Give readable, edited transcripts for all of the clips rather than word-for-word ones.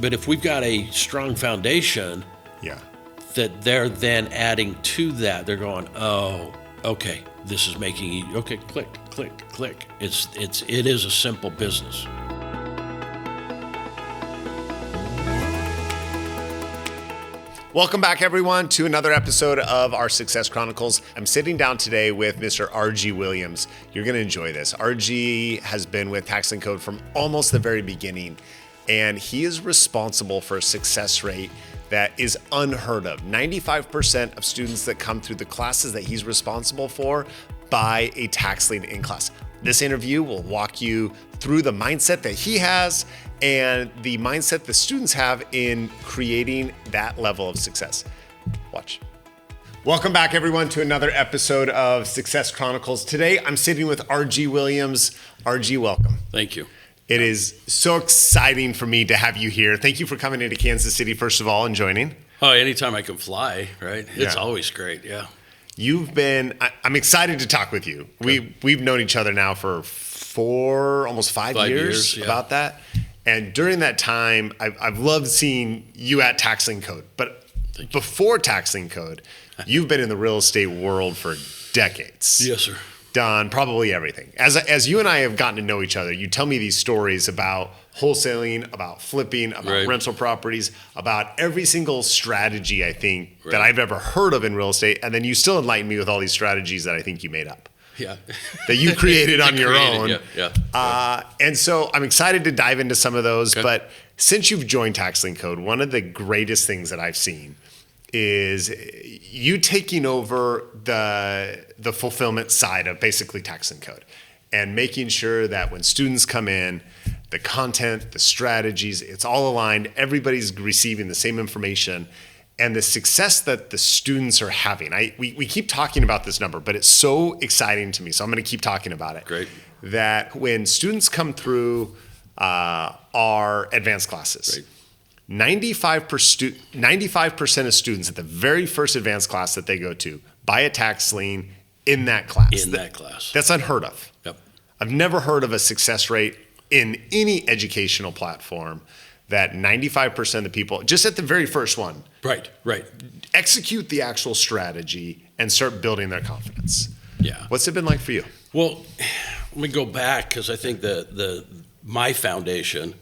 But if we've got a strong foundation, Yeah. that they're then adding to that, they're going, oh, okay, this is making it, okay, click, click, click. It is a simple business. Welcome back, everyone, to another episode of our Success Chronicles. I'm sitting down today with Mr. R.G. Williams. You're going to enjoy this. R.G. has been with Tax Lien Code from almost the very beginning, and he is responsible for a success rate that is unheard of. 95% of students that come through the classes that he's responsible for buy a tax lien in class. This interview will walk you through the mindset that he has and the mindset the students have in creating that level of success. Watch. Welcome back, everyone, to another episode of Success Chronicles. Today, I'm sitting with R.G. Williams. R.G., welcome. Thank you. It is so exciting for me to have you here. Thank you for coming into Kansas City, first of all, and joining. Oh, anytime I can fly, right? It's always great, yeah. I'm excited to talk with you. Okay. We've known each other now for almost five years, about that. And during that time, I've loved seeing you at Tax Lien Code. But before Tax Lien Code, you've been in the real estate world for decades. Yes, sir. Done probably everything. As you and I have gotten to know each other, you tell me these stories about wholesaling, about flipping, about rental properties, about every single strategy, I think, that I've ever heard of in real estate. And then you still enlighten me with all these strategies that I think you made up. Yeah. That you created on your own. Yeah. And so I'm excited to dive into some of those. Okay. But since you've joined Tax Lien Code, one of the greatest things that I've seen is you taking over the fulfillment side of basically Tax Lien Code and making sure that when students come in, the content, the strategies, it's all aligned. Everybody's receiving the same information. And the success that the students are having, we keep talking about this number, but it's so exciting to me. So I'm going to keep talking about it. Great. That when students come through our advanced classes, 95% of students at the very first advanced class that they go to buy a tax lien in that class. That's unheard of. Yep. I've never heard of a success rate in any educational platform that 95% of the people, just at the very first one, execute the actual strategy and start building their confidence. Yeah. What's it been like for you? Well, let me go back because I think my foundation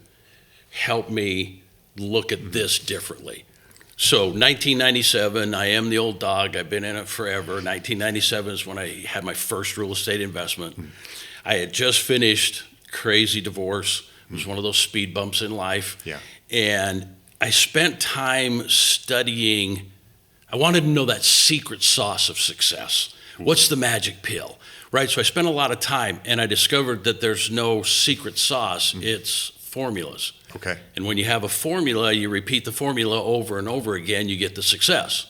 helped me look at this differently. So 1997, I am the old dog. I've been in it forever. 1997 is when I had my first real estate investment. I had just finished crazy divorce. It was one of those speed bumps in life. Yeah. And I spent time studying. I wanted to know that secret sauce of success. What's the magic pill, right? So I spent a lot of time, and I discovered that there's no secret sauce. It's formulas. Okay. And when you have a formula, you repeat the formula over and over again, you get the success.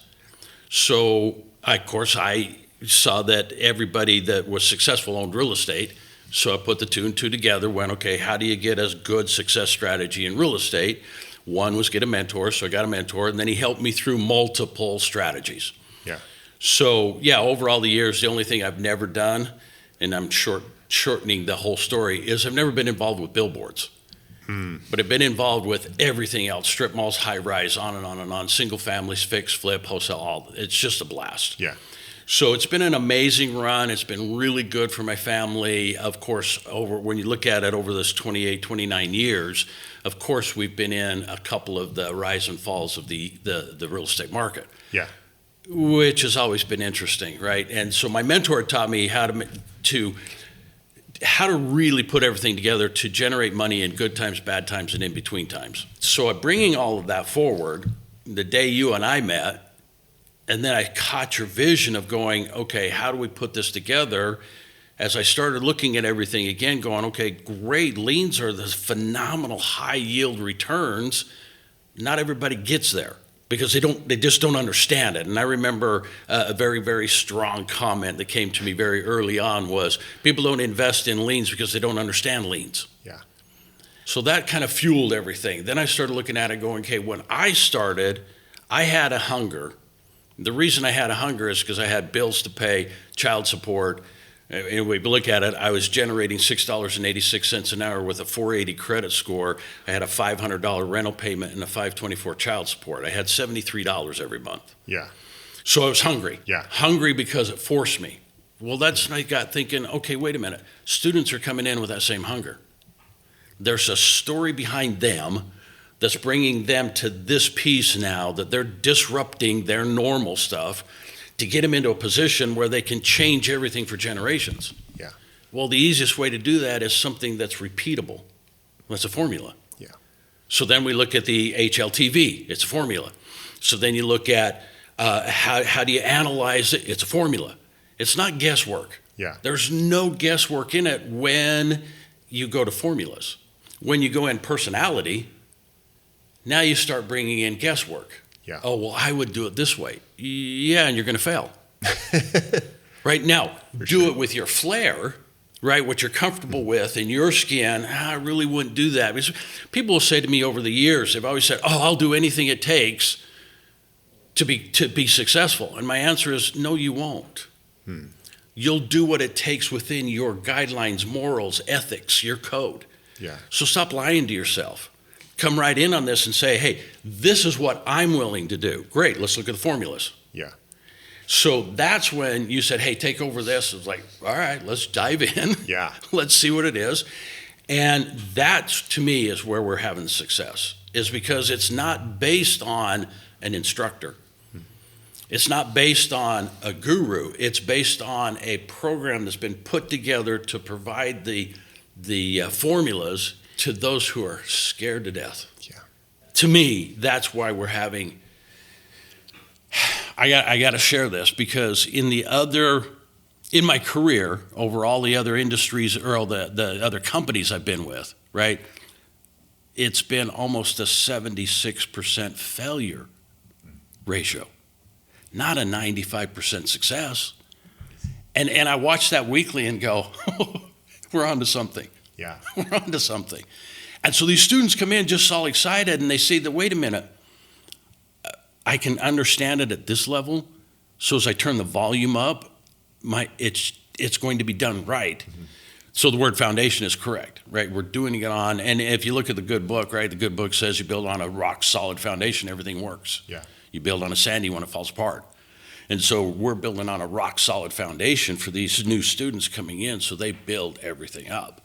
So, of course, I saw that everybody that was successful owned real estate. So I put the two and two together, went, okay, how do you get a good success strategy in real estate? One was get a mentor, so I got a mentor, and then he helped me through multiple strategies. Yeah. So, over all the years, the only thing I've never done, and I'm shortening the whole story, is I've never been involved with billboards. But I've been involved with everything else, strip malls, high rise, on and on and on, single families, fix, flip, wholesale, all. It's just a blast. Yeah. So it's been an amazing run. It's been really good for my family. Of course, when you look at it over this 28, 29 years, of course, we've been in a couple of the rise and falls of the real estate market. Yeah. Which has always been interesting, right? And so my mentor taught me how to really put everything together to generate money in good times, bad times, and in between times. So bringing all of that forward, the day you and I met, and then I caught your vision of going, okay, how do we put this together? As I started looking at everything again, going, okay, great, liens are the phenomenal high yield returns. Not everybody gets there because they just don't understand it. And I remember a very, very strong comment that came to me very early on was, people don't invest in liens because they don't understand liens. Yeah. So that kind of fueled everything. Then I started looking at it going, okay, when I started, I had a hunger. The reason I had a hunger is because I had bills to pay, child support, Anyway, but look at it. I was generating $6.86 an hour with a 480 credit score. I had a $500 rental payment and a $524 child support. I had $73 every month. Yeah. So I was hungry. Yeah. Hungry because it forced me. Well, that's when I got thinking, okay, wait a minute. Students are coming in with that same hunger. There's a story behind them that's bringing them to this piece now, that they're disrupting their normal stuff to get them into a position where they can change everything for generations. Yeah. Well, the easiest way to do that is something that's repeatable. That's a formula. Yeah. So then we look at the HLTV. It's a formula. So then you look at how do you analyze it? It's a formula. It's not guesswork. Yeah. There's no guesswork in it when you go to formulas. When you go in personality, now you start bringing in guesswork. Yeah. Oh, well, I would do it this way. Yeah, and you're going to fail. Right now, do it with your flair, right? What you're comfortable with in your skin. I really wouldn't do that. Because people will say to me over the years, they've always said, oh, I'll do anything it takes to be successful. And my answer is, no, you won't. You'll do what it takes within your guidelines, morals, ethics, your code. Yeah. So stop lying to yourself. Come right in on this and say, hey, this is what I'm willing to do. Great, let's look at the formulas. Yeah. So that's when you said, hey, take over this. It's like, all right, let's dive in. Yeah. Let's see what it is. And that, to me, is where we're having success, is because it's not based on an instructor. It's not based on a guru. It's based on a program that's been put together to provide the formulas to those who are scared to death. Yeah. To me, that's why we're having. I got to share this because in my career, over all the other industries or all the other companies I've been with, right, it's been almost a 76% failure ratio, not a 95% success. And I watch that weekly and go, we're on to something. Yeah. We're on to something. And so these students come in just all excited and they say that, wait a minute, I can understand it at this level. So as I turn the volume up, it's going to be done right. Mm-hmm. So the word foundation is correct, right? We're doing it on, and if you look at the good book, right, the good book says you build on a rock solid foundation, everything works. Yeah. You build on a sandy one, it falls apart. And so we're building on a rock solid foundation for these new students coming in, so they build everything up.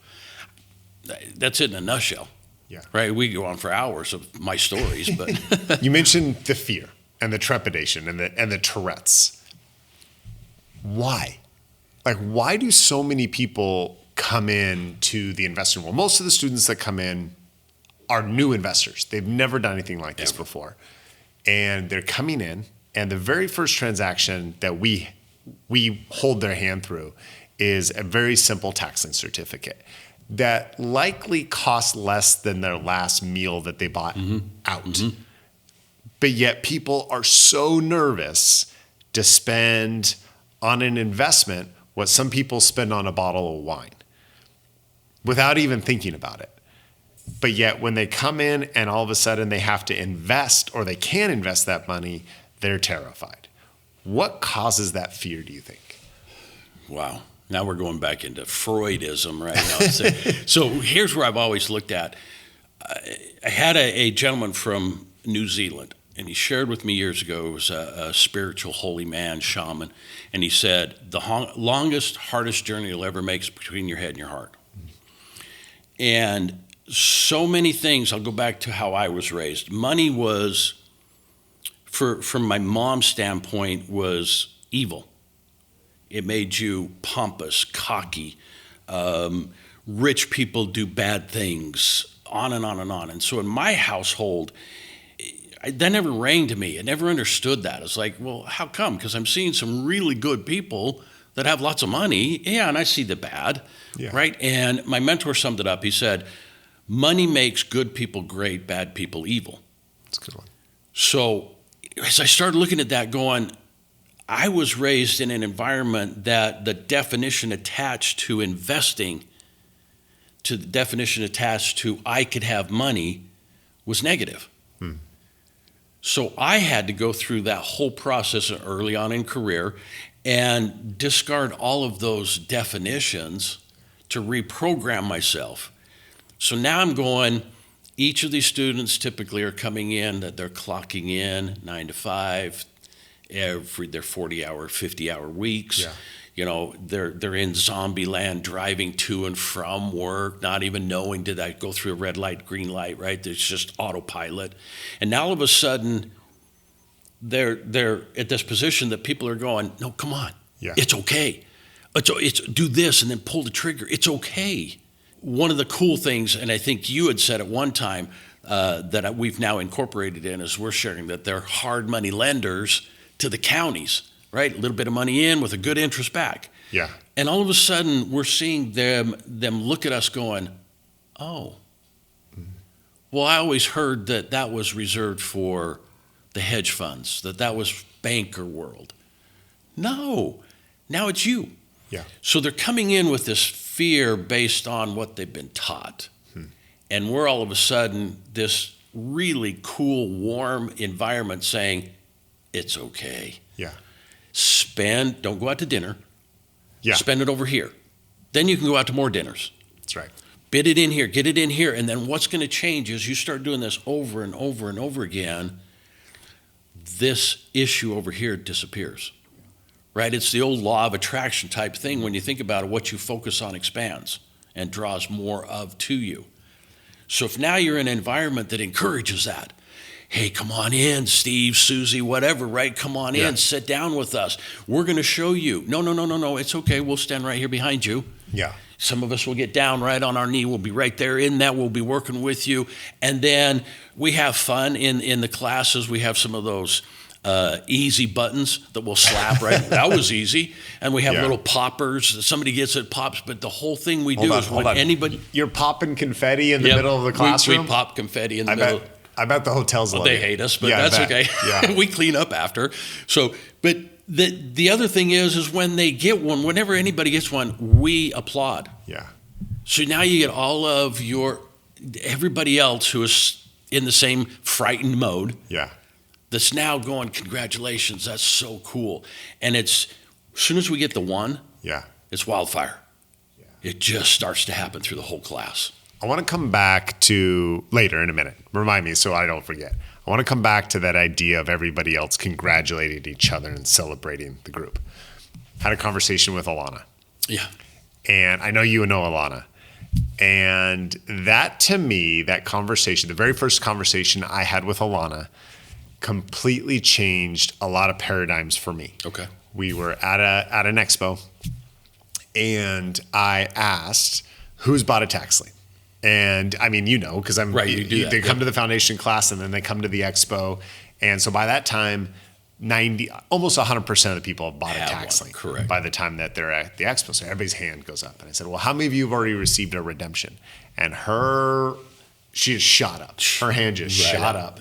That's it in a nutshell. Yeah. Right? We go on for hours of my stories, but You mentioned the fear and the trepidation and the Tourette's. Why? Like, why do so many people come in to the investing world? Most of the students that come in are new investors. They've never done anything like this before. And they're coming in, and the very first transaction that we hold their hand through is a very simple tax lien certificate that likely costs less than their last meal that they bought out. Mm-hmm. But yet people are so nervous to spend on an investment what some people spend on a bottle of wine without even thinking about it. But yet when they come in and all of a sudden they have to invest, or they can invest that money, they're terrified. What causes that fear, do you think? Wow. Now we're going back into Freudism right now. So here's where I've always looked at. I had a gentleman from New Zealand, and he shared with me years ago, it was a spiritual holy man, shaman, and he said, the longest, hardest journey you'll ever make is between your head and your heart. And so many things, I'll go back to how I was raised. Money was, from my mom's standpoint, was evil. It made you pompous, cocky. Rich people do bad things, on and on and on. And so in my household, that never rang to me. I never understood that. It's like, well, how come? Because I'm seeing some really good people that have lots of money. Yeah, and I see the bad, right? And my mentor summed it up. He said, money makes good people great, bad people evil. That's a good one. So as I started looking at that going, I was raised in an environment that the definition attached to investing, to the definition attached to I could have money, was negative. So I had to go through that whole process early on in career and discard all of those definitions to reprogram myself. So now I'm going, each of these students typically are coming in that they're clocking in 9 to 5, their 40-hour, 50-hour weeks. Yeah. You know, they're in zombie land driving to and from work, not even knowing, did I go through a red light, green light, right? There's just autopilot. And now all of a sudden, they're at this position that people are going, no, come on, it's okay. It's do this and then pull the trigger. It's okay. One of the cool things, and I think you had said at one time that we've now incorporated in, is we're sharing that they're hard money lenders to the counties. Right, a little bit of money in with a good interest back. Yeah. And all of a sudden, we're seeing them look at us going, oh, well, I always heard that was reserved for the hedge funds, that was banker world. No, now it's you. Yeah. So they're coming in with this fear based on what they've been taught. And we're all of a sudden this really cool, warm environment saying, it's okay. Yeah. Don't go out to dinner. Yeah. Spend it over here. Then you can go out to more dinners. That's right. Bid it in here, get it in here. And then what's going to change is you start doing this over and over and over again, this issue over here disappears. Right? It's the old law of attraction type thing. When you think about it, what you focus on expands and draws more of to you. So if now you're in an environment that encourages that, hey, come on in, Steve, Susie, whatever, right? Come on in, sit down with us. We're going to show you. No, it's okay. We'll stand right here behind you. Yeah. Some of us will get down right on our knee. We'll be right there in that. We'll be working with you. And then we have fun in the classes. We have some of those easy buttons that we'll slap, right? That was easy. And we have little poppers. Somebody gets it, pops. But the whole thing we do is when anybody... You're popping confetti in the middle of the classroom? We pop confetti in the middle. I bet the hotels love They it. hate us, but that's okay. Yeah. We clean up after. So, but the other thing is when they get one, whenever anybody gets one, we applaud. Yeah. So now you get all of everybody else who is in the same frightened mode. Yeah. That's now going, congratulations, that's so cool. And as soon as we get the one, it's wildfire. Yeah. It just starts to happen through the whole class. I want to come back to later in a minute. Remind me so I don't forget. I want to come back to that idea of everybody else congratulating each other and celebrating the group. Had a conversation with Alana. Yeah. And I know you know Alana. And that to me, that conversation, the very first conversation I had with Alana, completely changed a lot of paradigms for me. Okay. We were at an expo and I asked, who's bought a tax lien? And I mean, because I'm right. You do that. They come to the foundation class and then they come to the expo, and so by that time, almost 100% of the people have bought a tax lien. Correct. By the time that they're at the expo, so everybody's hand goes up, and I said, "Well, how many of you have already received a redemption?" And she just shot up. Her hand just shot up,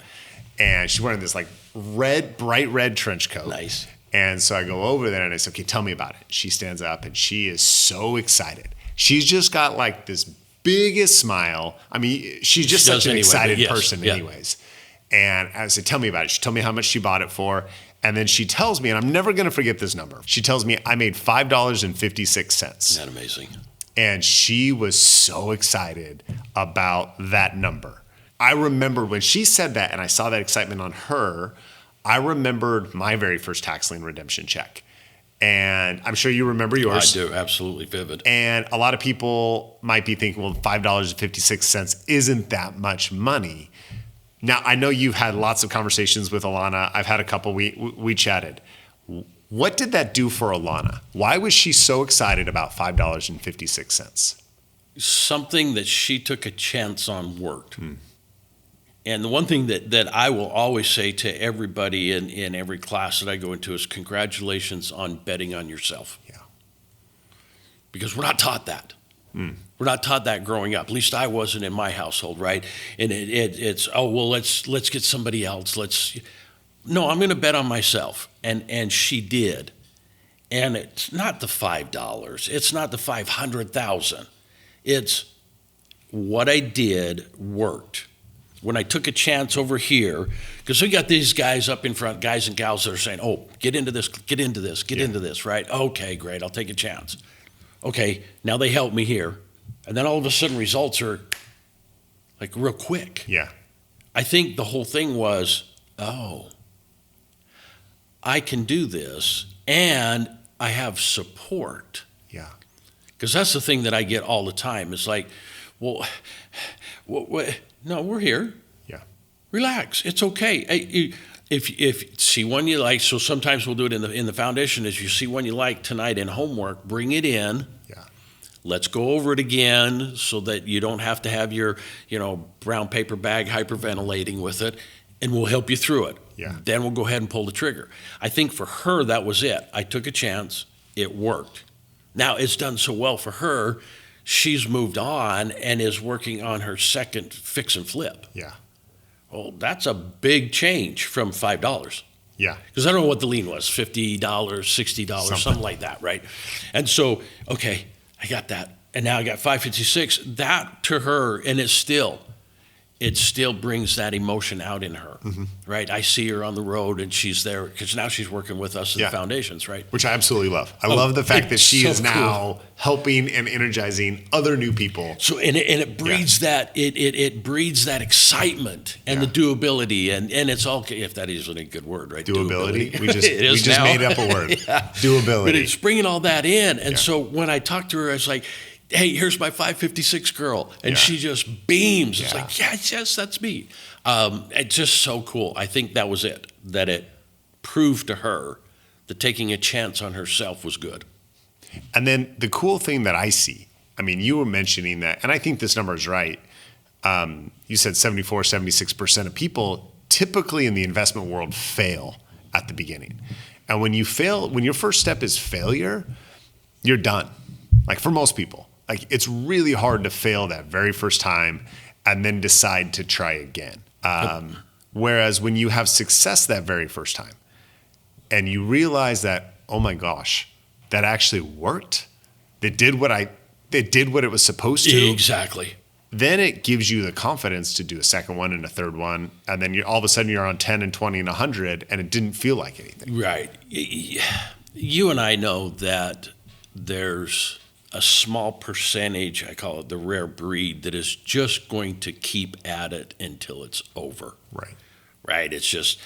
and she's wearing this like bright red trench coat. Nice. And so I go over there and I said, "Okay, tell me about it." She stands up and she is so excited. She's just got like this biggest smile. I mean, she's just such an excited person anyways. And I said, tell me about it. She told me how much she bought it for. And then she tells me, and I'm never going to forget this number. She tells me I made $5.56. Isn't that amazing? And she was so excited about that number. I remember when she said that and I saw that excitement on her, I remembered my very first tax lien redemption check. And I'm sure you remember yours. I do, absolutely vivid. And a lot of people might be thinking, well, $5.56 isn't that much money. Now, I know you've had lots of conversations with Alana. I've had a couple. We chatted. What did that do for Alana? Why was she so excited about $5.56? Something that she took a chance on worked. And the one thing that I will always say to everybody in every class that I go into is congratulations on betting on yourself. Yeah. Because we're not taught that. We're not taught that growing up. At least I wasn't in my household, right? And it's let's get somebody else. No, I'm going to bet on myself. And she did. And it's not the $5. It's not the $500,000. It's what I did worked. when I took a chance over here, because we got these guys up in front, guys and gals that are saying, oh, get into this, right? Okay, great, I'll take a chance. Okay, now they help me here. And then all of a sudden results are like real quick. Yeah. I think the whole thing was, oh, I can do this and I have support. Yeah. Because that's the thing that I get all the time. It's like, well, no, we're here. Yeah. Relax. It's okay. If see one you like, so sometimes we'll do it in the foundation. Is you see one you like tonight in homework, bring it in. Yeah. Let's go over it again so that you don't have to have your, brown paper bag hyperventilating with it, and we'll help you through it. Yeah. Then we'll go ahead and pull the trigger. I think for her, that was it. I took a chance. It worked. Now, it's done so well for her, she's moved on and is working on her second fix and flip. Yeah. Well, that's a big change from $5. Yeah. Because I don't know what the lien was, $50, $60, something like that, right? And so, okay, I got that. And now I got $556. That to her, and it still brings that emotion out in her, right? I see her on the road and she's there because now she's working with us in the foundations, right? Which I absolutely love. I love the fact that she is now helping and energizing other new people. So and it breeds that it breeds that excitement and the doability and it's all, if that isn't a good word, right? Doability. We just made up a word. Doability. But it's bringing all that in, and so when I talked to her, I was like, hey, here's my 556 girl. And she just beams. It's like, yes, that's me. It's just so cool. I think that was it, that it proved to her that taking a chance on herself was good. And then the cool thing that I see, I mean, you were mentioning that, and I think this number is right. You said 76% of people typically in the investment world fail at the beginning. And when you fail, when your first step is failure, you're done. Like for most people. Like it's really hard to fail that very first time and then decide to try again. Whereas when you have success that very first time and you realize that, oh my gosh, that actually worked. It did what it was supposed to. Exactly. Then it gives you the confidence to do a second one and a third one. And then all of a sudden you're on 10 and 20 and 100 and it didn't feel like anything. Right. You and I know that there's a small percentage, I call it the rare breed, that is just going to keep at it until it's over. Right. Right. It's just,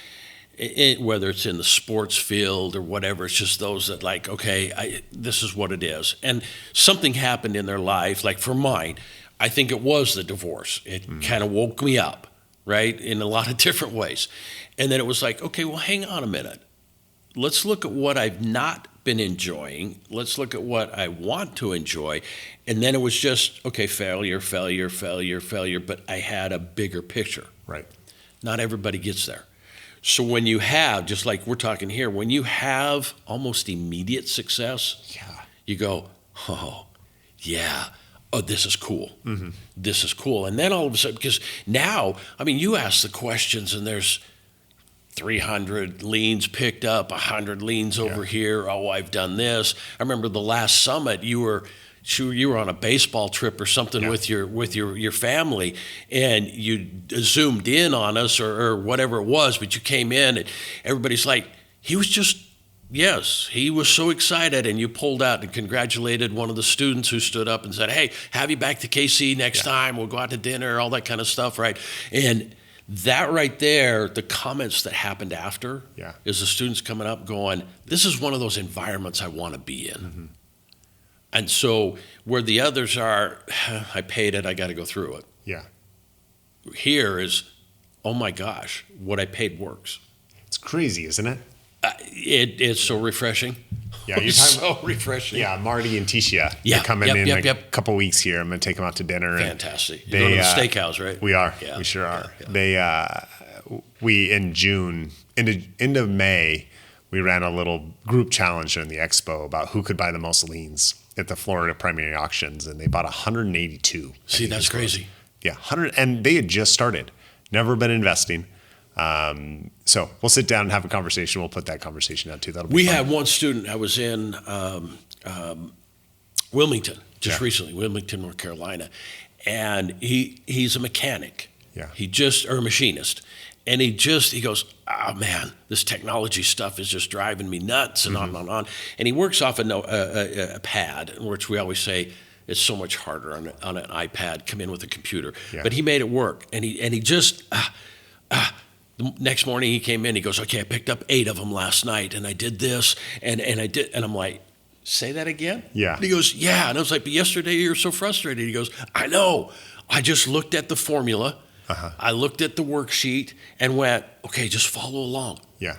whether it's in the sports field or whatever, it's just those that like, okay, this is what it is. And something happened in their life, like for mine, I think it was the divorce. It kind of woke me up, right, in a lot of different ways. And then it was like, okay, well, hang on a minute. Let's look at what I've not been enjoying. Let's look at what I want to enjoy. And then it was just, okay, failure, but I had a bigger picture. Right. Not everybody gets there. So when you have, just like we're talking here, when you have almost immediate success, you go, oh, yeah, oh, this is cool. This is cool. And then all of a sudden, because now, I mean, you ask the questions and there's 300 liens picked up, 100 liens over here. Oh, I've done this. I remember the last summit, you were on a baseball trip or something with your family, and you zoomed in on us or whatever it was, but you came in and everybody's like, he was so excited, and you pulled out and congratulated one of the students who stood up and said, hey, have you back to KC next time, we'll go out to dinner, all that kind of stuff, right? And that right there, the comments that happened after is the students coming up going, this is one of those environments I want to be in. And so where the others are, I paid it, I got to go through it. Yeah. Here is, oh my gosh, what I paid works. It's crazy, isn't it? It's so refreshing. Yeah, you're so refreshing. Yeah, Marty and Tisha. They're coming in a couple weeks here. I'm going to take them out to dinner. Fantastic. You're going to the steakhouse, right? We are. Yeah. We sure are. Yeah. We in June, end of May, we ran a little group challenge during the expo about who could buy the most liens at the Florida primary auctions, and they bought 182. See, that's crazy. Yeah, 100, and they had just started, never been investing. So we'll sit down and have a conversation. We'll put that conversation out too. That'll be fun. Had one student. I was in Wilmington recently, Wilmington, North Carolina, and he's a mechanic, Yeah. Or a machinist. And he goes, oh man, this technology stuff is just driving me nuts and on and on and on. And he works off a pad, which we always say it's so much harder on an iPad, come in with a computer. Yeah. But he made it work. And he just, the next morning he came in, he goes, okay, I picked up 8 of them last night and I did this and I did, and I'm like, say that again? Yeah. And he goes, yeah. And I was like, but yesterday you were so frustrated. He goes, I know. I just looked at the formula. I looked at the worksheet and went, okay, just follow along. Yeah.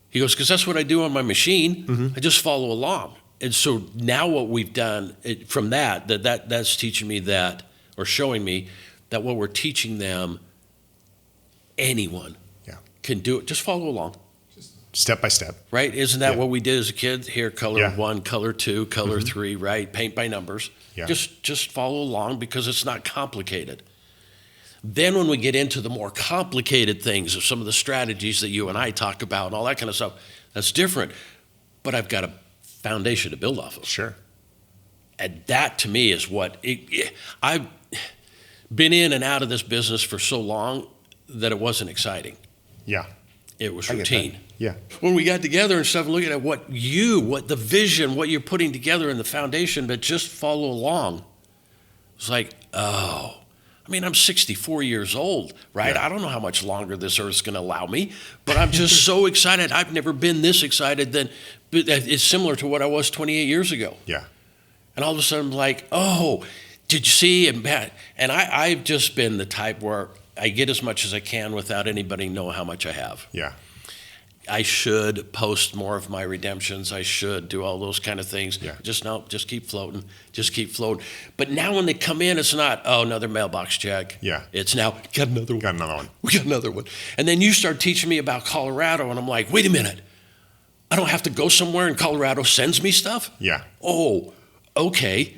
He goes, because that's what I do on my machine. I just follow along. And so now what we've done from that's teaching me that, or showing me that what we're teaching them, anyone can do it. Just follow along. Step by step. Right? Isn't that what we did as a kid? Here, color 1, color 2, color 3, right? Paint by numbers. Yeah. Just follow along because it's not complicated. Then when we get into the more complicated things of some of the strategies that you and I talk about and all that kind of stuff, that's different. But I've got a foundation to build off of. Sure. And that to me is what I've been in and out of this business for so long that it wasn't exciting. Yeah. It was routine. Yeah. When we got together and stuff, looking at what the vision, what you're putting together in the foundation, but just follow along. It's like, oh, I mean, I'm 64 years old, right? Yeah. I don't know how much longer this earth's going to allow me, but I'm just so excited. I've never been this excited. But it's similar to what I was 28 years ago. Yeah. And all of a sudden, I'm like, oh, did you see? And I've just been the type where I get as much as I can without anybody know how much I have. Yeah. I should post more of my redemptions. I should do all those kind of things. Yeah. Just keep floating. Just keep floating. But now when they come in, it's not, oh, another mailbox check. Yeah. It's now, got another one. Got another one. We got another one. And then you start teaching me about Colorado, and I'm like, wait a minute. I don't have to go somewhere and Colorado sends me stuff? Yeah. Oh, okay.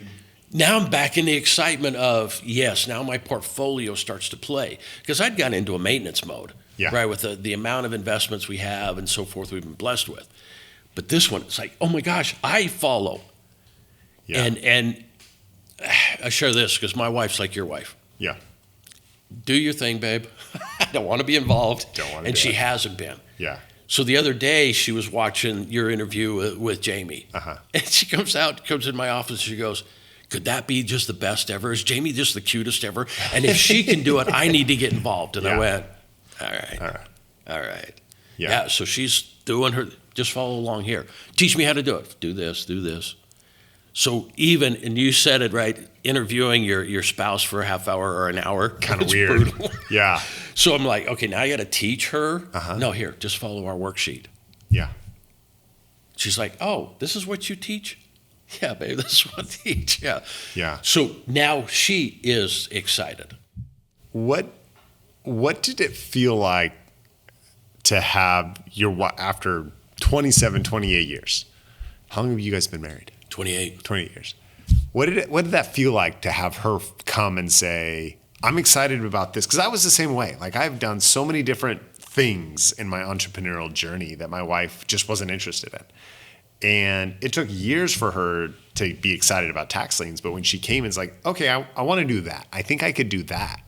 Now I'm back in the excitement of, yes, now my portfolio starts to play. Because I'd gotten into a maintenance mode. Yeah. Right, with the amount of investments we have and so forth we've been blessed with. But this one, it's like, oh my gosh, I follow. Yeah. And I share this because my wife's like your wife. Yeah. Do your thing, babe. I don't want to be involved. Don't want to And do she it. hasn't been. Yeah. So the other day she was watching your interview with Jamie. And she comes in my office, she goes, could that be just the best ever? Is Jamie just the cutest ever? And if she can do it, I need to get involved. And I went, all right. Yeah. So she's doing her, just follow along here. Teach me how to do it. Do this. So and you said it right, interviewing your spouse for a half hour or an hour. Kind of weird. Brutal. Yeah. So I'm like, okay, now I got to teach her. No, here, just follow our worksheet. Yeah. She's like, oh, this is what you teach? Yeah, babe, this is what I teach. Yeah. Yeah. So now she is excited. What did it feel like to have after 27, 28 years? How long have you guys been married? 28. 28 years. What did that feel like to have her come and say, I'm excited about this? Because I was the same way. Like, I've done so many different things in my entrepreneurial journey that my wife just wasn't interested in. And it took years for her to be excited about tax liens. But when she came, it's like, okay, I want to do that. I think I could do that.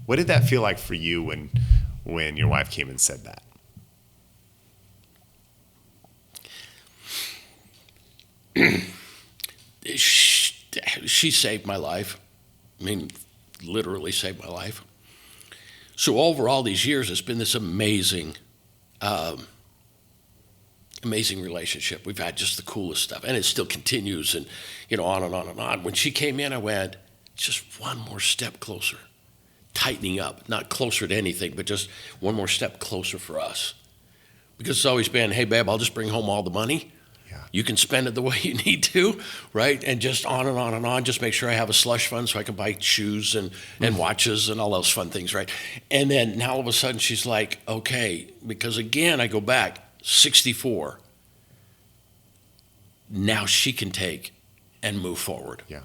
What did that feel like for you when your wife came and said that? She saved my life. I mean, literally saved my life. So over all these years, it's been this amazing relationship. We've had just the coolest stuff, and it still continues, and on and on and on. When she came in, I went, just one more step closer, tightening up, not closer to anything, but just one more step closer for us. Because it's always been, hey, babe, I'll just bring home all the money. Yeah. You can spend it the way you need to, right? And just on and on and on. Just make sure I have a slush fund so I can buy shoes and watches and all those fun things, right? And then now all of a sudden she's like, okay, because again, I go back, 64. Now she can take and move forward. Yeah.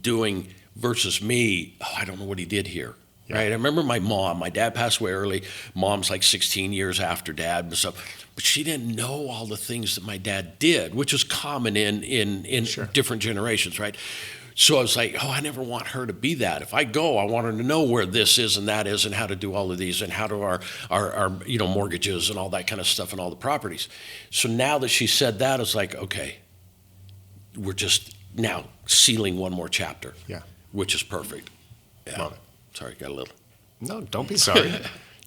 Doing versus me, I don't know what he did here. Yeah. Right? I remember my dad passed away early. Mom's like 16 years after dad and stuff. But she didn't know all the things that my dad did, which is common in Sure. different generations, right? So I was like, oh, I never want her to be that. If I go, I want her to know where this is and that is and how to do all of these and how to our mortgages and all that kind of stuff and all the properties. So now that she said that, it's like, okay, we're just now sealing one more chapter. Yeah. Which is perfect. Yeah. Love it. Sorry, got a little. No, don't be sorry.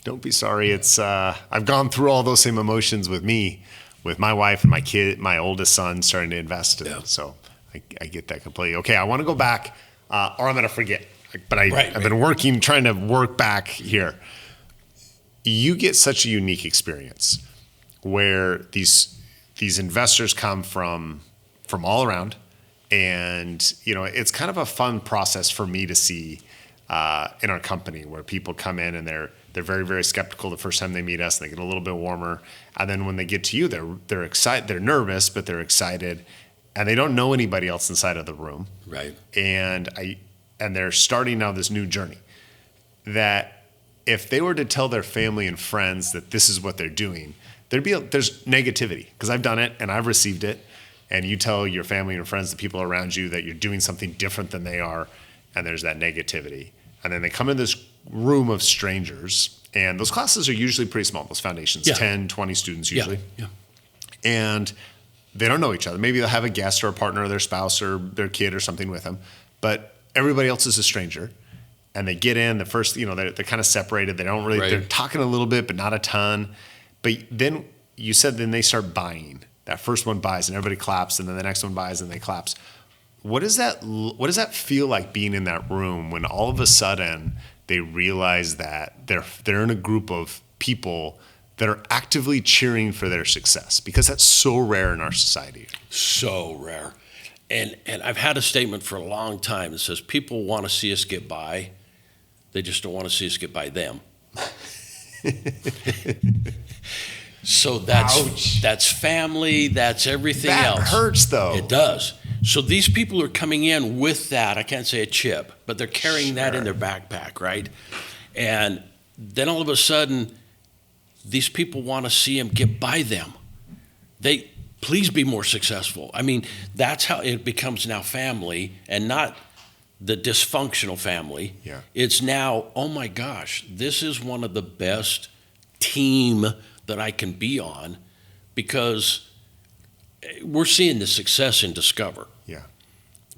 Don't be sorry. It's I've gone through all those same emotions with my wife and my kid, my oldest son starting to invest in it. So I get that completely. Okay, I want to go back, or I'm going to forget. But I've been trying to work back here. You get such a unique experience where these investors come from all around, and it's kind of a fun process for me to see in our company where people come in and they're very, very skeptical the first time they meet us, and they get a little bit warmer, and then when they get to you, they're excited, they're nervous, but they're excited. And they don't know anybody else inside of the room. Right. And they're starting now this new journey that if they were to tell their family and friends that this is what they're doing, there's negativity, because I've done it and I've received it. And you tell your family and friends, the people around you, that you're doing something different than they are, and there's that negativity. And then they come in this room of strangers, and those classes are usually pretty small, those foundations, 10, 20 students usually. Yeah. And they don't know each other. Maybe they'll have a guest or a partner or their spouse or their kid or something with them, but everybody else is a stranger. And they get in the first, they're kind of separated. They don't really, they're talking a little bit, but not a ton. But then you said then they start buying. That first one buys and everybody claps, and then the next one buys and they claps. What does that feel like being in that room when all of a sudden they realize that they're in a group of people that are actively cheering for their success? Because that's so rare in our society. So rare. And I've had a statement for a long time that says people want to see us get by. They just don't want to see us get by them. So that's family, that's everything else. That hurts, though. It does. So these people are coming in with that, I can't say a chip, but they're carrying that in their backpack, right? And then all of a sudden, these people want to see them get by them. Please be more successful. I mean, that's how it becomes now family, and not the dysfunctional family. Yeah. It's now, oh my gosh, this is one of the best team that I can be on, because we're seeing the success in Discover. Yeah.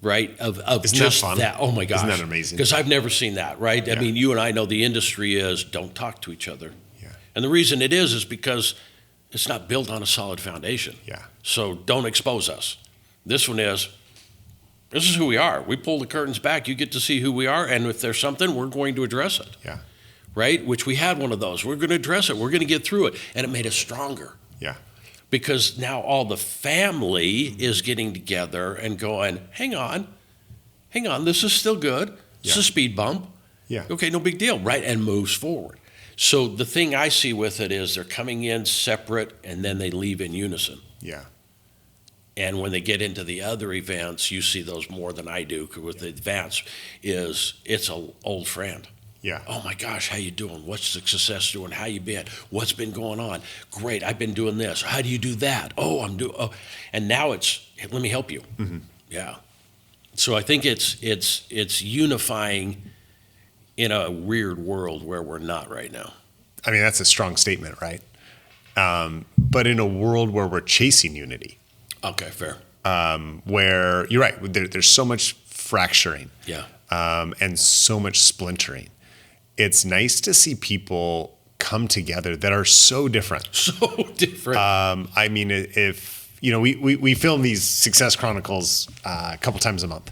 Right? Of Isn't just that fun? that. Oh my gosh. Isn't that amazing? Because I've never seen that, right? Yeah. I mean, you and I know the industry is don't talk to each other. Yeah. And the reason it is because it's not built on a solid foundation. Yeah. So don't expose us. This is who we are. We pull the curtains back. You get to see who we are. And if there's something, we're going to address it. Yeah. Right? Which we had one of those. We're going to address it. We're going to get through it. And it made us stronger. Yeah. Because now all the family is getting together and going, hang on, this is still good. It's a speed bump. Yeah. Okay, no big deal, right? And moves forward. So the thing I see with it is they're coming in separate and then they leave in unison. Yeah. And when they get into the other events, you see those more than I do, because with the advance it's an old friend. Yeah. Oh my gosh, how you doing? What's the success doing? How you been? What's been going on? Great, I've been doing this. How do you do that? And now it's, hey, let me help you. Mm-hmm. Yeah. So I think it's unifying in a weird world where we're not right now. I mean, that's a strong statement, right? But in a world where we're chasing unity. Okay, fair. Where you're right, there's so much fracturing. Yeah. And so much splintering. It's nice to see people come together that are so different. So different. I mean, if we film these Success Chronicles a couple times a month,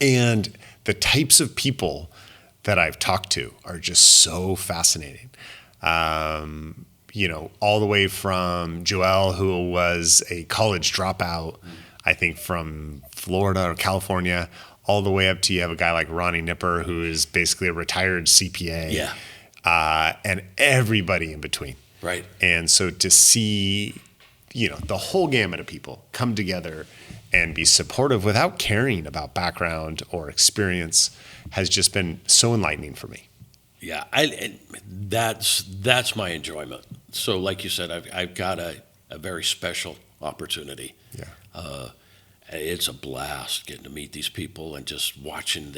and the types of people that I've talked to are just so fascinating. All the way from Joel, who was a college dropout, I think from Florida or California, all the way up to you have a guy like Ronnie Nipper, who is basically a retired CPA. Yeah. And everybody in between. Right. And so to see, the whole gamut of people come together and be supportive without caring about background or experience has just been so enlightening for me. Yeah, that's my enjoyment. So like you said, I've got a very special opportunity. Yeah. It's a blast getting to meet these people and just watching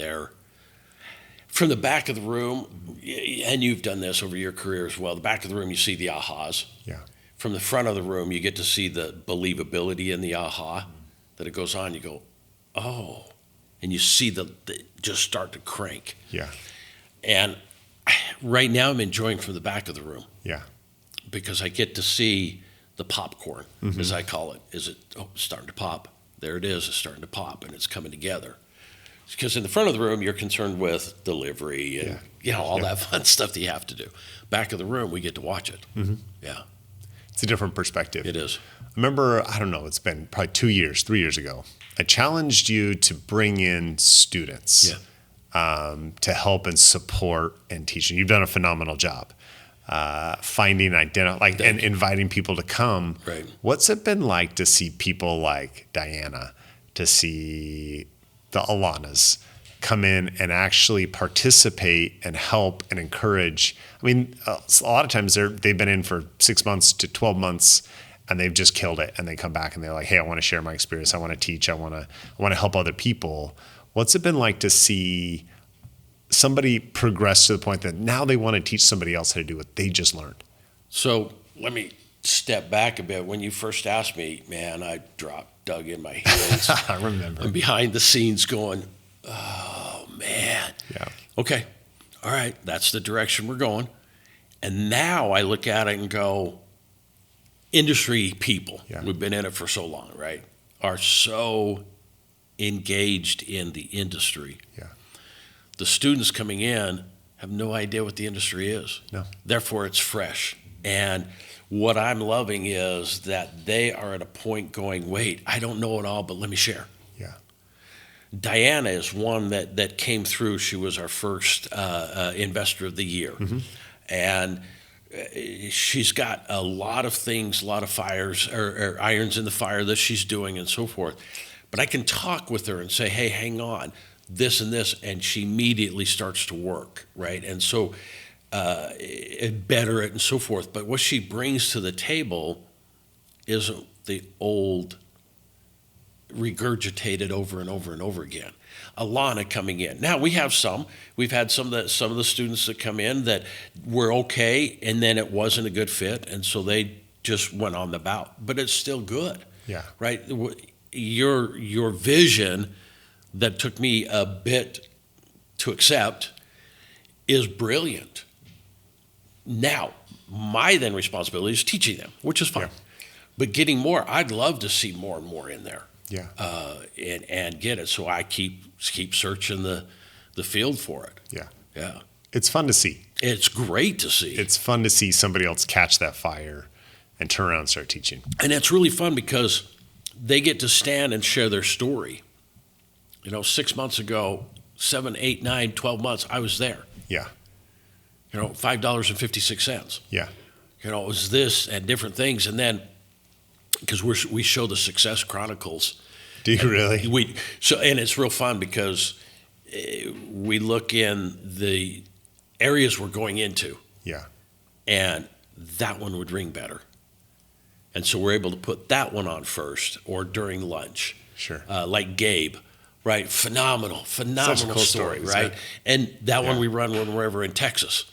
from the back of the room, and you've done this over your career as well, the back of the room, you see the ahas. Yeah. From the front of the room, you get to see the believability in the aha, that it goes on, you go, oh, and you see the just start to crank. Yeah. And right now I'm enjoying from the back of the room. Yeah. Because I get to see the popcorn, as I call it. Is it starting to pop? There it is, it's starting to pop, and it's coming together. Because in the front of the room, you're concerned with delivery and all that fun stuff that you have to do. Back of the room, we get to watch it. Yeah. It's a different perspective. It is. I remember, I don't know, it's been probably 3 years ago. I challenged you to bring in students to help and support and teach. And you've done a phenomenal job finding, and inviting people to come. Right. What's it been like to see people like Diana, to see the Alanas come in and actually participate and help and encourage? I mean, a lot of times they've been in for 6 months to 12 months and they've just killed it, and they come back and they're like, hey, I want to share my experience. I want to teach. I want to help other people. What's it been like to see somebody progress to the point that now they want to teach somebody else how to do what they just learned? So let me step back a bit. When you first asked me, man, I dug in my heels. I remember. And behind the scenes going, oh, man. Yeah. Okay. All right. That's the direction we're going. And now I look at it and go, industry people, we've been in it for so long, right, are so engaged in the industry. Yeah. The students coming in have no idea what the industry is. No. Therefore, it's fresh. And what I'm loving is that they are at a point going, wait, I don't know it all, but let me share. Yeah. Diana is one that came through. She was our first investor of the year. And she's got a lot of things, a lot of fires or irons in the fire that she's doing and so forth. But I can talk with her and say, hey, hang on, this and this, and she immediately starts to work, right? And so better it and so forth. But what she brings to the table isn't the old regurgitated over and over and over again. Alana coming in. Now we've had some of the students that come in that were okay, and then it wasn't a good fit, and so they just went on the bout. But it's still good. Yeah. Right? Your vision that took me a bit to accept is brilliant. Now, my then responsibility is teaching them, which is fine. Yeah. But getting more, I'd love to see more and more in there. Yeah. And get it. So I keep searching the field for it. Yeah. Yeah. It's fun to see. It's great to see. It's fun to see somebody else catch that fire and turn around and start teaching. And it's really fun because they get to stand and share their story. 6 months ago, 7, 8, 9, 12 months, I was there. Yeah. $5.56. Yeah. It was this and different things. And then, because we show the Success Chronicles. Do you really? And it's real fun because we look in the areas we're going into. Yeah. And that one would ring better. And so we're able to put that one on first or during lunch. Sure. Like Gabe, right? Phenomenal Such a cool story, right? And that one we run when we're ever in Texas.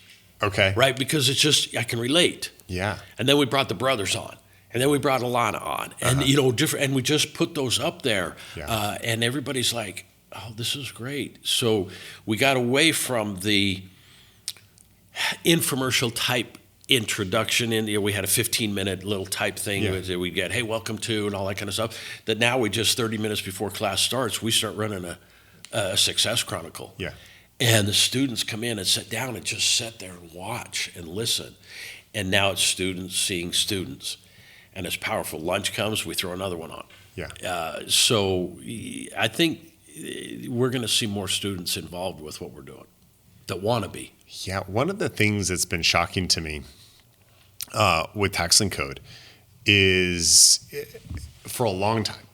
Okay. Right? Because it's just, I can relate. Yeah. And then we brought the brothers on. And then we brought Alana on. And, different, and we just put those up there. Yeah. And everybody's like, oh, this is great. So we got away from the infomercial type introduction. We had a 15-minute little type thing that we get, hey, welcome to, and all that kind of stuff. That now we just 30 minutes before class starts, we start running a Success Chronicle. Yeah. And the students come in and sit down and just sit there and watch and listen. And now it's students seeing students. And it's powerful. Lunch comes, we throw another one on. Yeah. So I think we're going to see more students involved with what we're doing that want to be. Yeah. One of the things that's been shocking to me with Tax Lien Code is for a long time,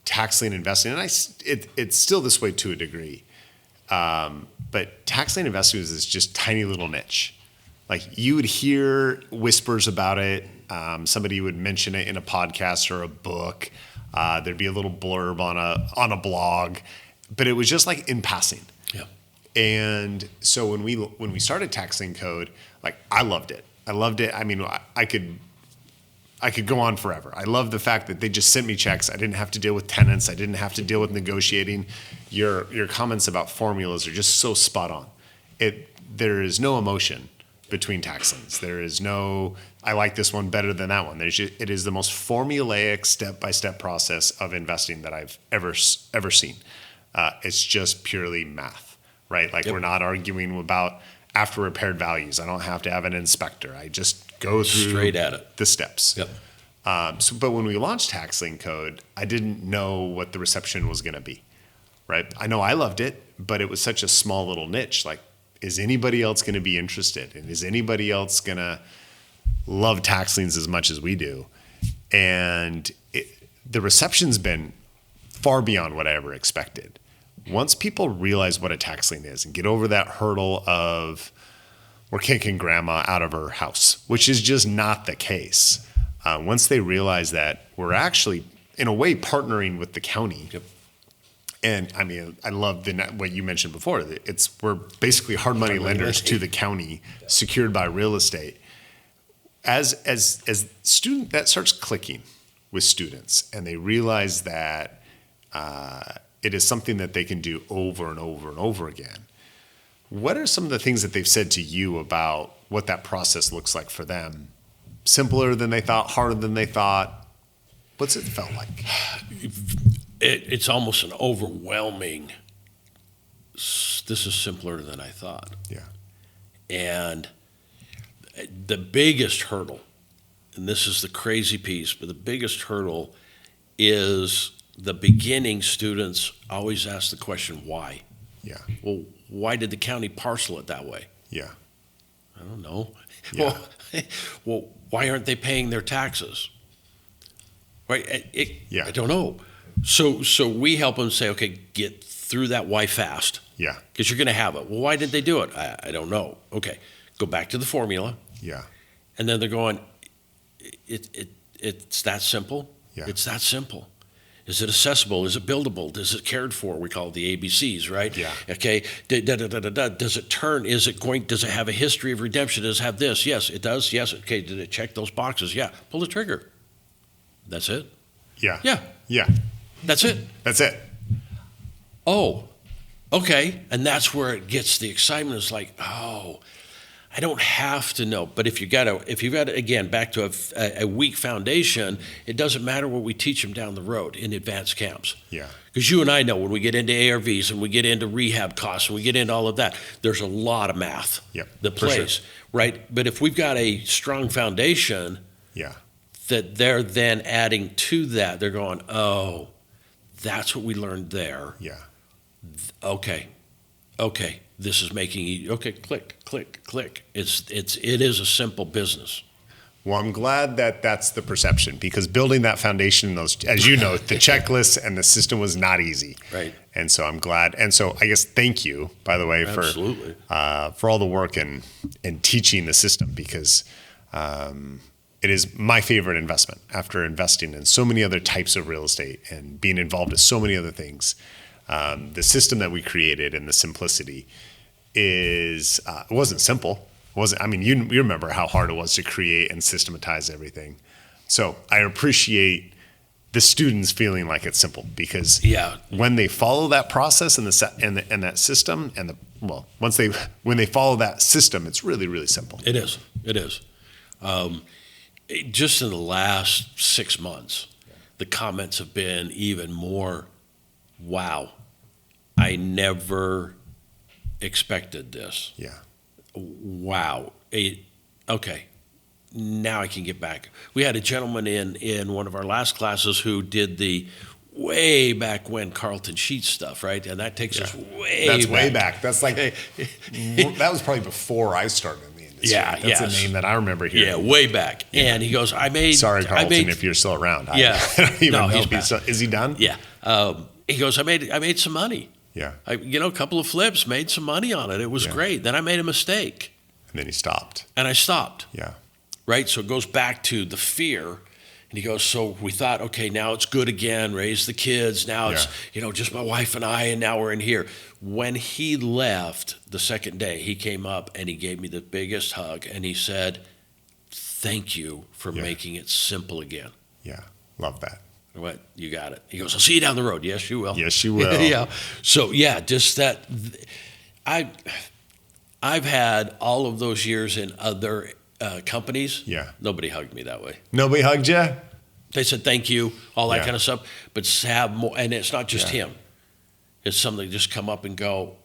tax lien investing, and it's still this way to a degree, but tax lien investing is this just tiny little niche. Like you would hear whispers about it. Somebody would mention it in a podcast or a book. There'd be a little blurb on a blog, but it was just like in passing. Yeah. And so when we started Tax Lien Code, like I loved it. I mean, I could go on forever. I love the fact that they just sent me checks. I didn't have to deal with tenants. I didn't have to deal with negotiating. Your comments about formulas are just so spot on. There is no emotion between tax liens. There is no, I like this one better than that one. It is the most formulaic step-by-step process of investing that I've ever seen. It's just purely math, right? Like we're not arguing about after repaired values. I don't have to have an inspector. I just go through straight at it. The steps. Yep. But when we launched Tax Lien Code, I didn't know what the reception was going to be, right? I know I loved it, but it was such a small little niche. Like, is anybody else going to be interested? And is anybody else going to love tax liens as much as we do? And the reception's been far beyond what I ever expected. Once people realize what a tax lien is and get over that hurdle of we're kicking grandma out of her house, which is just not the case. Once they realize that we're actually, in a way, partnering with the county. Yep. And I mean, I love what you mentioned before. We're basically hard money lenders to the county, secured by real estate. As student, that starts clicking with students, and they realize that it is something that they can do over and over and over again. What are some of the things that they've said to you about what that process looks like for them? Simpler than they thought, harder than they thought? What's it felt like? It's almost an overwhelming, this is simpler than I thought. Yeah. And the biggest hurdle, and this is the crazy piece, but the biggest hurdle is the beginning students always ask the question, why? Yeah. Well, why did the county parcel it that way? Yeah. I don't know. Yeah. Well, why aren't they paying their taxes? Right? I don't know. So we help them say, okay, get through that why fast. Yeah. Because you're going to have it. Well, why did they do it? I don't know. Okay, go back to the formula. Yeah. And then they're going, it's that simple? Yeah. It's that simple. Is it accessible? Is it buildable? Is it cared for? We call it the ABCs, right? Yeah. Okay. Does it turn? Does it have a history of redemption? Does it have this? Yes, it does. Yes. Okay. Did it check those boxes? Yeah. Pull the trigger. That's it. Yeah. Yeah. Yeah. That's it. That's it. Oh, okay. And that's where it gets the excitement. It's like, oh, I don't have to know. But if you've got again, back to a weak foundation, it doesn't matter what we teach them down the road in advanced camps. Yeah. Because you and I know when we get into ARVs and we get into rehab costs and we get into all of that, there's a lot of math that plays, sure. right? But if we've got a strong foundation Yeah. that they're then adding to that, they're going, oh, that's what we learned there. Yeah. Okay, this is making okay. Click. It is a simple business. Well, I'm glad that that's the perception, because building that foundation, those, as you know, the checklists and the system was not easy. Right. And so I'm glad. And so I guess thank you, by the way, Absolutely. For all the work and teaching the system, because it is my favorite investment after investing in so many other types of real estate and being involved in so many other things. The system that we created and the simplicity is, it wasn't simple. I mean, you remember how hard it was to create and systematize everything. So I appreciate the students feeling like it's simple, because when they follow that process and that system when they follow that system, it's really, really simple. It is. Just in the last 6 months, the comments have been even more, wow, I never expected this. Yeah. Wow. Okay. Now I can get back. We had a gentleman in one of our last classes who did the way back when Carlton Sheets stuff, right? And that takes us way back. That's like, that was probably before I started in the industry. That's a name that I remember hearing. Yeah, way back. Yeah. And he goes, sorry, Carlton, if you're still around. Yeah. I don't even know. Is he done? Yeah. He goes, I made some money. Yeah. A couple of flips, made some money on it. It was great. Then I made a mistake. And then he stopped. And I stopped. Yeah. Right? So it goes back to the fear. And he goes, so we thought, okay, now it's good again, raise the kids. Now it's, just my wife and I, and now we're in here. When he left the second day, he came up and he gave me the biggest hug and he said, thank you for making it simple again. Yeah, love that. I went, you got it. He goes, I'll see you down the road. Yes, you will. Yes, you will. Yeah. So just that. I've had all of those years in other companies. Yeah. Nobody hugged me that way. Nobody hugged you? They said thank you, all that kind of stuff. But to have more, and it's not just him. It's something just come up and go,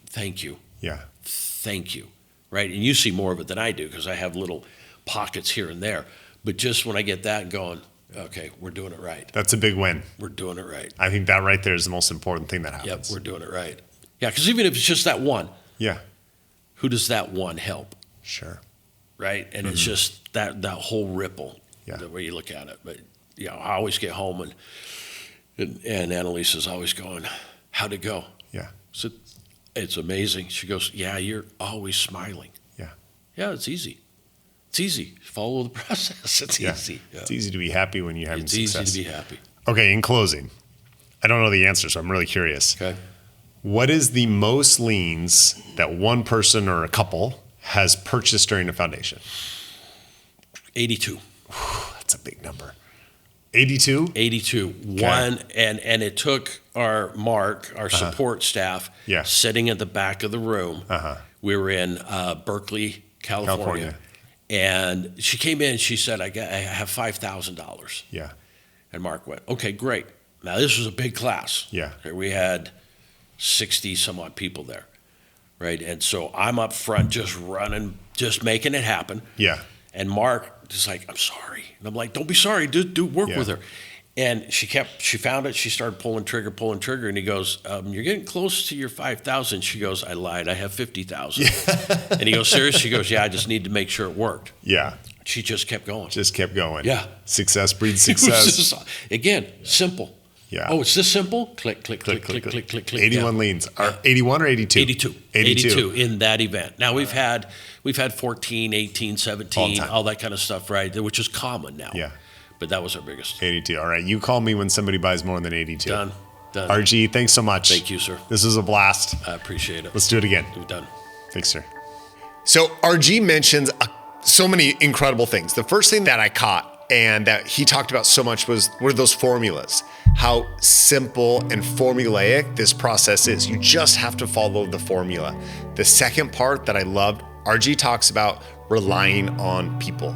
thank you. Yeah. Thank you. Right? And you see more of it than I do because I have little pockets here and there. But just when I get that going, okay, we're doing it right. That's a big win. We're doing it right. I think that right there is the most important thing that happens. Yep, we're doing it right. Yeah, because even if it's just that one, yeah, who does that one help? Sure. Right? And it's just that whole ripple, the way you look at it. But, I always get home and Annalise is always going, how'd it go? Yeah. So it's amazing. She goes, yeah, you're always smiling. Yeah. Yeah, it's easy. It's easy. Follow the process. It's easy. Yeah. It's easy to be happy when you're having success. It's easy to be happy. Okay, in closing, I don't know the answer, so I'm really curious. Okay. What is the most liens that one person or a couple has purchased during a foundation? 82. That's a big number. 82? 82. Okay. One, and it took our support staff, sitting at the back of the room. We were in Berkeley, California. And she came in, she said, I have $5,000. Yeah. And Mark went, okay, great. Now, this was a big class. Yeah. We had 60 some odd people there, right? And so I'm up front just running, just making it happen. Yeah. And Mark just like, I'm sorry. And I'm like, don't be sorry, do work with her. And she found it, she started pulling trigger, and he goes, you're getting close to your 5,000. She goes, I lied, I have 50,000. And he goes, serious? She goes, yeah, I just need to make sure it worked. Yeah. She just kept going. Yeah. Success breeds success. Again, simple. Yeah. Oh, it's this simple? Click, click, click, click, click, click, click. 81 liens. 81 or 82? 82 in that event. Now we've had 14, 18, 17, all that kind of stuff, right? Which is common now. Yeah. But that was our biggest. 82. All right. You call me when somebody buys more than 82. Done. RG, thanks so much. Thank you, sir. This was a blast. I appreciate it. Let's do it again. We're done. Thanks, sir. So RG mentions so many incredible things. The first thing that I caught and that he talked about so much were those formulas. How simple and formulaic this process is. You just have to follow the formula. The second part that I loved, RG talks about relying on people.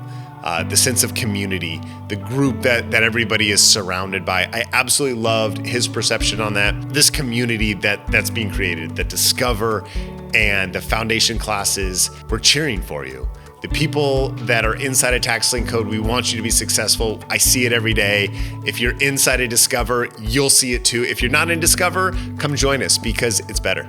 The sense of community, the group that everybody is surrounded by. I absolutely loved his perception on that. This community that's being created, the Discover and the foundation classes, we're cheering for you. The people that are inside of Tax Lien Code, we want you to be successful. I see it every day. If you're inside of Discover, you'll see it too. If you're not in Discover, come join us because it's better.